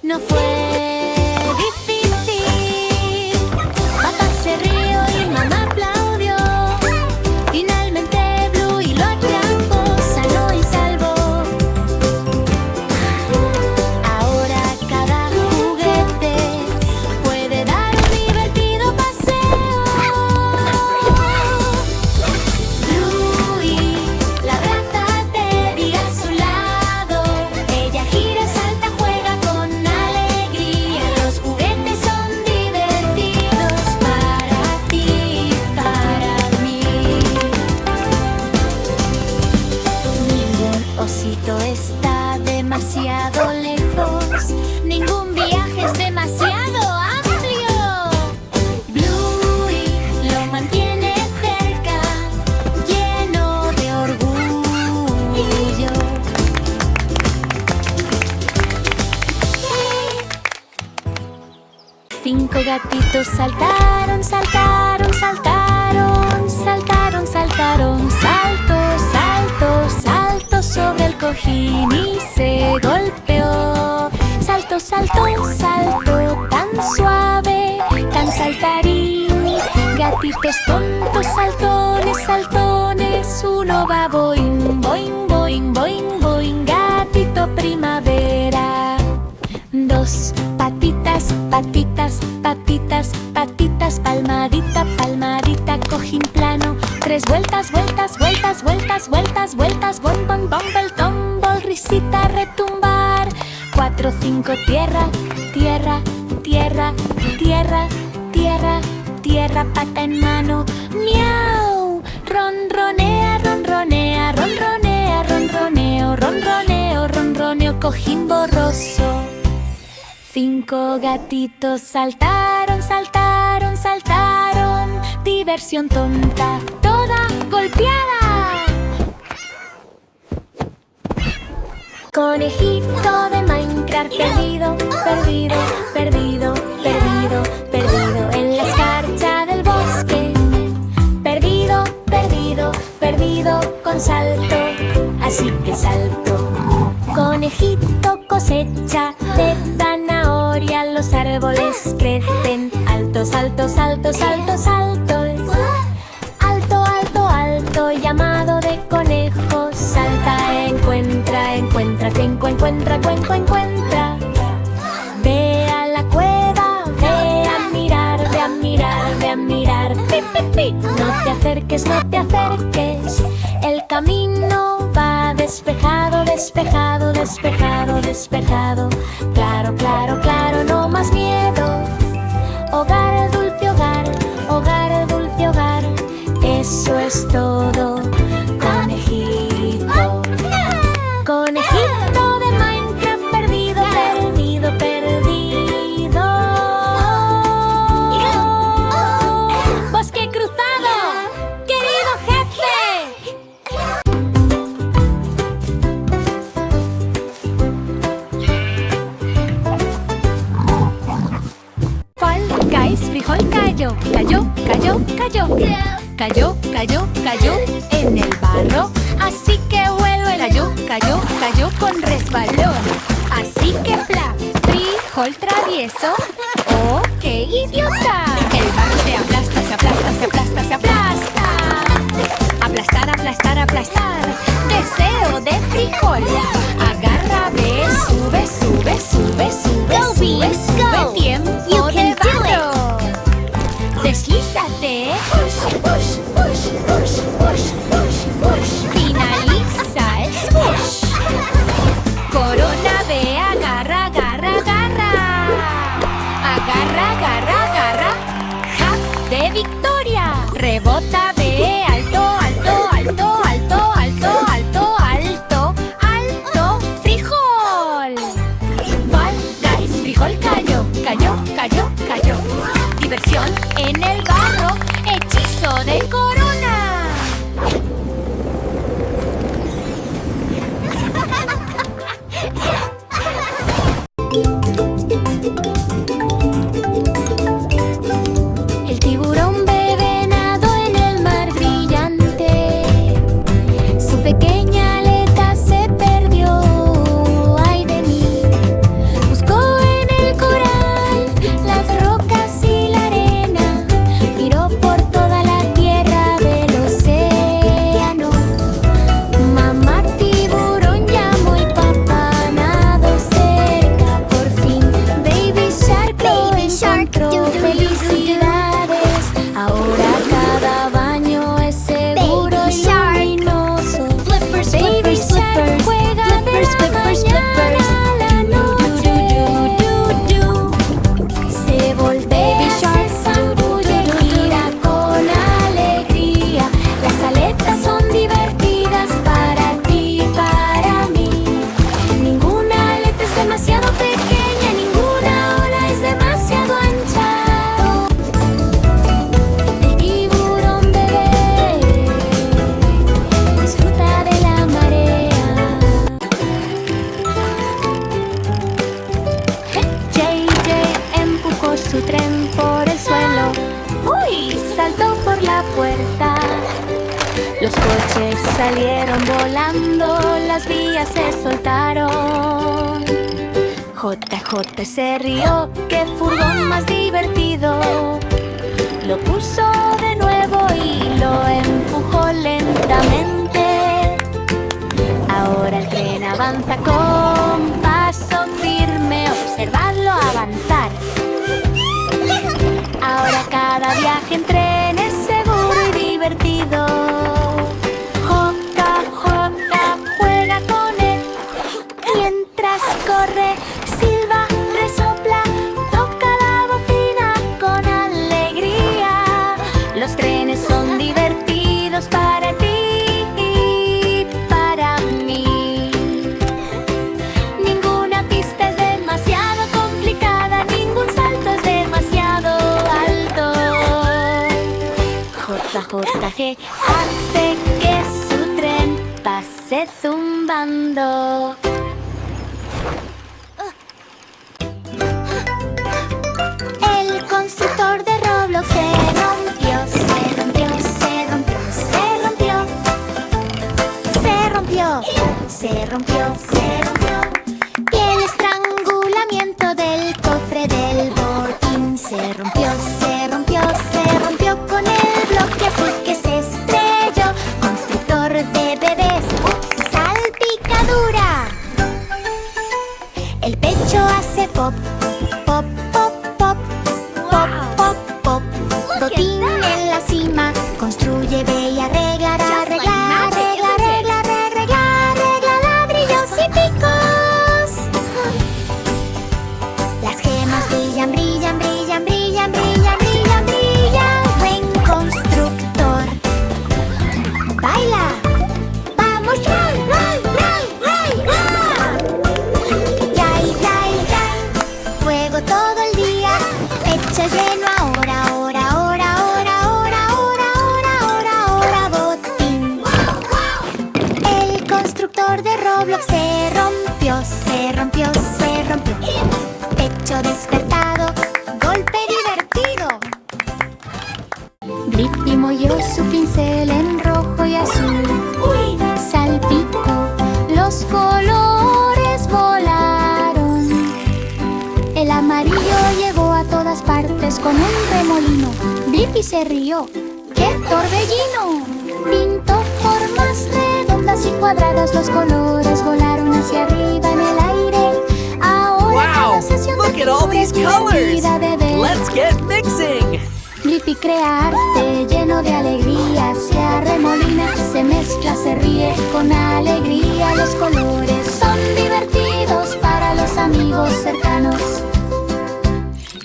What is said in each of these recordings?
No fue difícil. Papá se rió y mamá aplaudió. Finalmente Bluey lo atrapó, sano y salvo. Ahora cada juguete puede dar un divertido paseo. Bluey, la rata Teddy a su lado. Ella gira, salta, juega con alegría. Los juguetes son divertidos para ti y para mí. Ningún osito está demasiado lejos. Ningún viaje es demasiado amplio. Bluey lo mantiene cerca, lleno de orgullo. 5 gatitos saltaron, saltaron, saltaron, saltaron, saltaron, salto, salto, salto sobre el cojín y se golpeó. Salto, salto, salto, tan suave, tan saltarín. Gatitos tontos, saltones, saltones, uno va boing, boing, boing, boing, boing. Gatito primavera. 2 patitas, patitas, patitas, patitas, palmadita, palmadita, cojín plano. 3 vueltas, vueltas, vueltas, vueltas, vueltas, vueltas, bon, bon, bumble, tumble, risita, retumbar. 4, 5, tierra, tierra, tierra, tierra, tierra, tierra, pata en mano, miau. Ronronea, ronronea, ronronea, ronroneo, ronroneo, ronroneo, cojín borroso. 5 gatitos saltaron, saltaron, saltaron. Diversión tonta, toda golpeada. Conejito de Minecraft perdido, perdido, perdido, perdido, perdido en la escarcha del bosque. Perdido, perdido, perdido con salto, así que salto. Conejito cosecha de zanahoria, los árboles crecen altos, altos, altos, altos, altos. Alto, alto, alto, llamado de conejo, salta, encuentra, encuentra, encuentra, encuentra. Ve a la cueva, ve a mirar, ve a mirar, ve a mirar. Pi, pi, pi. No te acerques, no te acerques. El camino va despejado, despejado, despejado, despejado. Claro, claro, claro, no más miedo. Hogar, dulce hogar, hogar, dulce hogar. Eso es todo, conejito. Conejito de Minecraft perdido, perdido, perdido. Bosque cruzado, querido jefe. Fall Guys, frijol cayó, cayó, cayó, cayó. Cayó, cayó, cayó en el barro. Así que vuelo el cayó, cayó, cayó con resbalón. Así que plaf, frijol travieso. ¡Oh, qué idiota! El barro se aplasta, se aplasta, se aplasta, se aplasta. Aplastar, aplastar, aplastar. Deseo de frijol. Agarra, ve, sube, sube, sube, sube, Go, sube, Beans, sube. go. Tiempo You de can do barro. Deslízate. Push, push, push, push, push, push, push. Finaliza el swoosh. Corona, ve, agarra, agarra, agarra. Agarra, agarra, agarra. Hack de victoria. Rebota, ve, alto, alto, alto, alto, alto, alto, alto, alto, frijol. Fall Guys, frijol cayó, cayó, cayó, cayó. Diversión en el barro, hechizo de corona. El tiburón bebé nadó en el mar brillante. Su pequeña aleta se perdió, ay de mí. Buscó en coches salieron volando, las vías se soltaron. JJ se rió, qué furgón más divertido. Lo puso de nuevo y lo empujó lentamente. Ahora el tren avanza con paso firme, observadlo avanzar. Ahora cada viaje en tren es seguro y divertido. JJ juega con él mientras corre, silba, resopla, toca la bocina con alegría. Los trenes son divertidos para ti y para mí. Ninguna pista es demasiado complicada, ningún salto es demasiado alto. JJ hace que su tren pase zumbando. El constructor de Roblox se rompió, se rompió, se rompió, se rompió. Se rompió, se rompió, se rompió. Y el estrangulamiento del cofre del botín se rompió, se rompió, se rompió con el bloque azul que se estrelló. Constructor de bebés, ups, salpicadura. El pecho hace pop, pop, pop, pop, pop, pop, pop. Botín en la cima, construye, ve y arregla, arregla, arregla, arregla, arregla, arregla, ladrillos y picos. Las gemas brillan, brillan, brillan, brillan, brillan, brillan, brillan. Buen constructor. Baila. Vamos, roll, roll, roll, roll, roll. Yay, yay, yay. Fuego todo el día. Pecho lleno ahora, ahora, ahora, ahora, ahora, ahora, ahora, ahora, ahora, botín. El constructor de Roblox se rompió, se rompió, se rompió. Pecho despertado, golpe divertido. Blippi molló su pincel en rojo y azul. Salpicó, los colores volaron. El amarillo llegó a todas partes con un remolino. Blippi se rió. ¡Qué torbellino! Pintó formas redondas y cuadradas, los colores volaron hacia arriba en el aire. Ahora Wow! cada sesión de Look at all pintura es these colors! divertida de ver. Let's get mixing! Blippi crea arte lleno de alegría, se arremolina, se mezcla, se ríe con alegría. Los colores son divertidos para los amigos cercanos.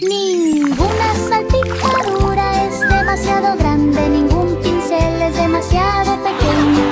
Ninguna salpicadura es demasiado grande, ningún pincel es demasiado pequeño.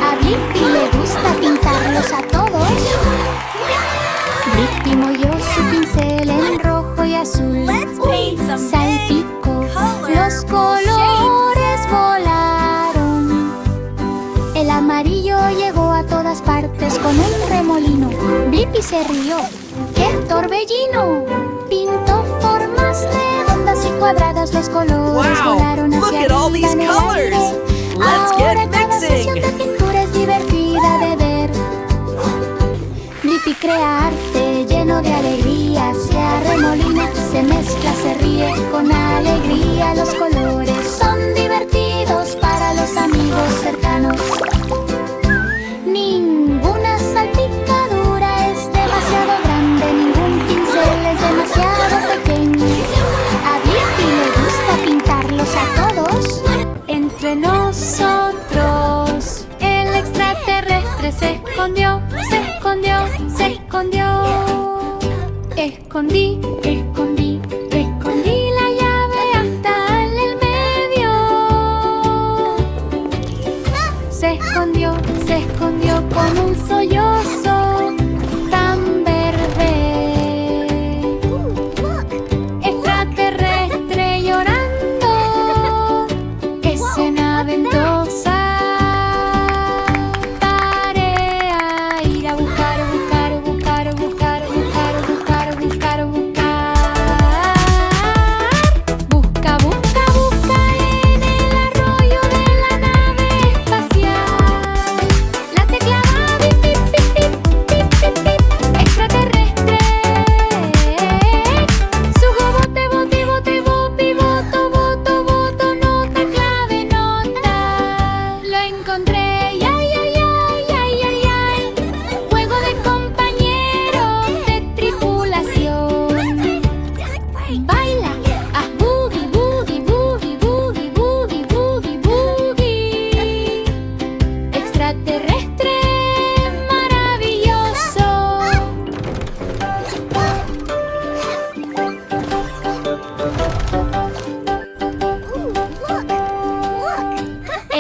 A Blippi le gusta pintarlos a todos. Blippi molló su pincel en rojo y azul. Salpicó, los colores volaron. El amarillo llegó a todas partes con un remolino. Blippi se rió. ¡Qué torbellino! Pintó formas redondas y cuadradas, los colores Wow! volaron Look hacia at all arriba these en el colors! aire. Let's Ahora get cada sesión mixing! de pintura es divertida de ver. Blippi crea arte lleno de alegría, se arremolina, se mezcla, se ríe con alegría. Los colores son divertidos para los amigos cercanos. Ninguna salpicadura es demasiado grande, ningún pincel es demasiado pequeño. A Blippi le gusta pintarlos a todos. Entre nosotros el extraterrestre se escondió, se escondió, se escondió. Escondí, escondí, escondí la llave hasta en el medio. Se escondió con un sollozo tan verde. Extraterrestre llorando, escena ventosa. Tarea ir a buscar, buscar, buscar, buscar, buscar, buscar, buscar, buscar.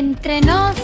Entre nos